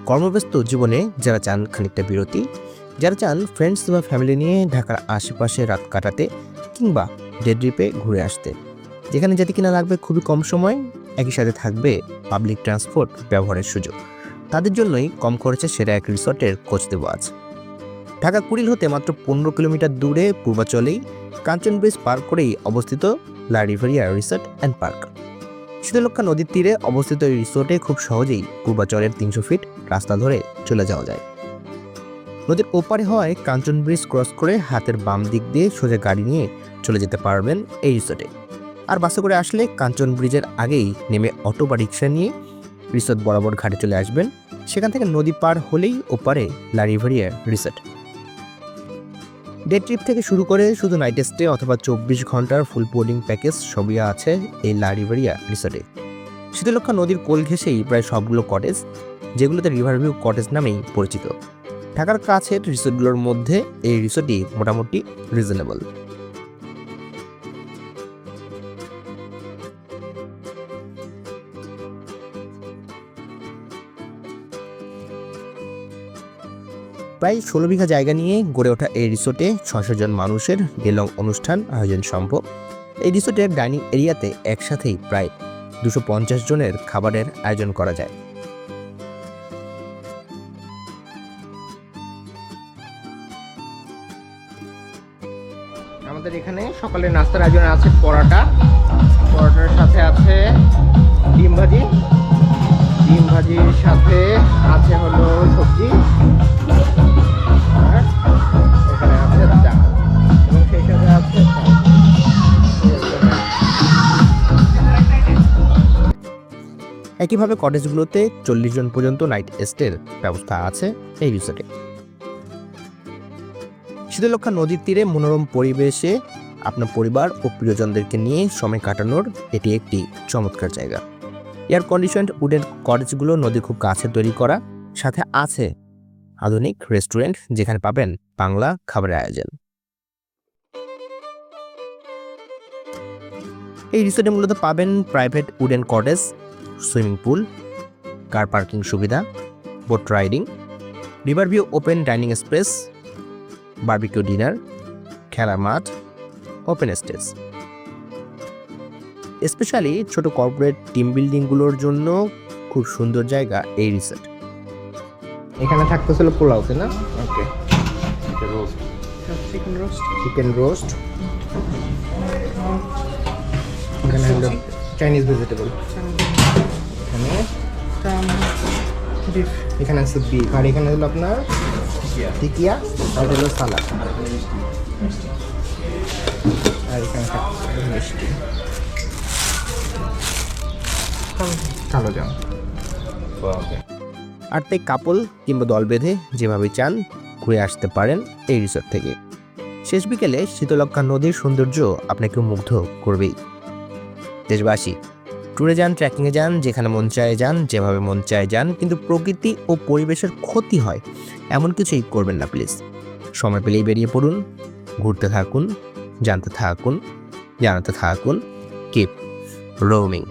কর্মব্যস্ত জীবনে যারা চান খানিকটা বিরতি, যারা চান ফ্রেন্ডস বা ফ্যামিলি নিয়ে ঢাকার আশেপাশে রাত কাটাতে কিংবা ডে ট্রিপে ঘুরে আসতে, যেখানে যেতে কিনা লাগবে খুবই কম সময়, একই সাথে থাকবে পাবলিক ট্রান্সপোর্ট ব্যবহারের সুযোগ, তাদের জন্যই কম খরচে সেরা এক রিসর্টের খোঁজ দেব আজ। ঢাকা কুড়িল হতে মাত্র 15 কিলোমিটার দূরে পূর্বাচলেই কাঞ্চন ব্রিজ পার করেই অবস্থিত লা Riviera resort and park. Shitalakshya নদীর তীরে অবস্থিত এই রিসোর্টে খুব সহজেই পূর্বাচলের 300 ফিট রাস্তা ধরে চলে যাওয়া যায়। নদীর ওপারে হওয়ায় কাঞ্চন ব্রিজ ক্রস করে হাতের বাম দিক দিয়ে সোজা গাড়ি নিয়ে চলে যেতে পারবেন এই রিসোর্টে। আর বাসে করে আসলে কাঞ্চন ব্রিজের আগেই নেমে অটো বা রিক্সা নিয়ে রিসোর্ট বরাবর ঘাটে চলে আসবেন। সেখান থেকে নদী পার হলেই ওপারে লা রিভেরিয়া রিসোর্ট। ডে ট্রিপ থেকে শুরু করে শুধু নাইট স্টে অথবা 24 ঘন্টার ফুল বোর্ডিং প্যাকেজ সবই আছে এই লা রিভেরিয়া রিসোর্টে। শীতলক্ষ্যা নদীর কোল ঘেঁষেই প্রায় সবগুলো কটেজ, যেগুলোতে রিভারভিউ কটেজ নামেই পরিচিত। ঢাকার কাছের রিসোর্টগুলোর মধ্যে এই রিসোর্টই মোটামুটি রিজনেবল। প্রায় 16 বিঘা জায়গা নিয়ে গড়ে ওঠা এই রিসোর্টে 600 জন মানুষের ডেলং অনুষ্ঠান আয়োজন সম্ভব। এই রিসোর্টের ডাইনিং এরিয়াতে একসাথেই প্রায় 250 জনের খাবারের আয়োজন করা যায়। আমাদের এখানে সকালে নাস্তার আয়োজন আছে পরোটার সাথে আছে ডিম ভাজির সাথে আছে হলো সবজি, আর এখানে আছে চা এবং সেই সাথে আছে একইভাবে কটেজগুলোতে 40 জন পর্যন্ত নাইট স্টের ব্যবস্থা আছে এই রিসোর্টে। শীতলক্ষ্যা নদীর তীরে মনোরম পরিবেশে আপনার পরিবার ও প্রিয়জনদেরকে নিয়ে সময় কাটানোর এটি একটি চমৎকার জায়গা। এয়ার কন্ডিশনড উডেন কটেজগুলো নদীর খুব কাছে তৈরি করা, সাথে আছে আধুনিক রেস্টুরেন্ট যেখানে পাবেন বাংলা খাবারের আয়োজন। এই রিসোর্টে মূলত পাবেন private wooden cottage, swimming pool, car parking সুবিধা, boat riding, river view open dining space, barbecue dinner, খেলার মাঠ, ওপেন স্টেজ। স্পেশালি ছোট কর্পোরেট টিম বিল্ডিংগুলোর জন্য খুব সুন্দর জায়গা এই রিসোর্ট। এখানে থাকতেছিল পোলাও, তাই না? ওকে, চিকেন রোস্ট, এখানে হলো চাইনিজ ভেজিটেবল, এখানে আছে বিফ, আর এখানে হলো আপনার টিকিয়া, আর হলো সালাদ, আর এখানে মিষ্টি, কালো জাম। আর তাই কাপল কিংবা দল বেঁধে যেভাবে চান ঘুরে আসতে পারেন এই রিসোর্ট থেকে। শেষ বিকেলে শীতলক্ষ্যা নদীর সৌন্দর্য আপনাকে মুগ্ধ করবেই। দেশবাসী, ট্যুরে যান, ট্রেকিংয়ে যান, যেখানে মন চায় যান, যেভাবে মন চায় যান, কিন্তু প্রকৃতি ও পরিবেশের ক্ষতি হয় এমন কিছুই করবেন না প্লিজ। সময় পেলেই বেরিয়ে পড়ুন, ঘুরতে থাকুন, জানতে থাকুন, জানাতে থাকুন। Keep roaming.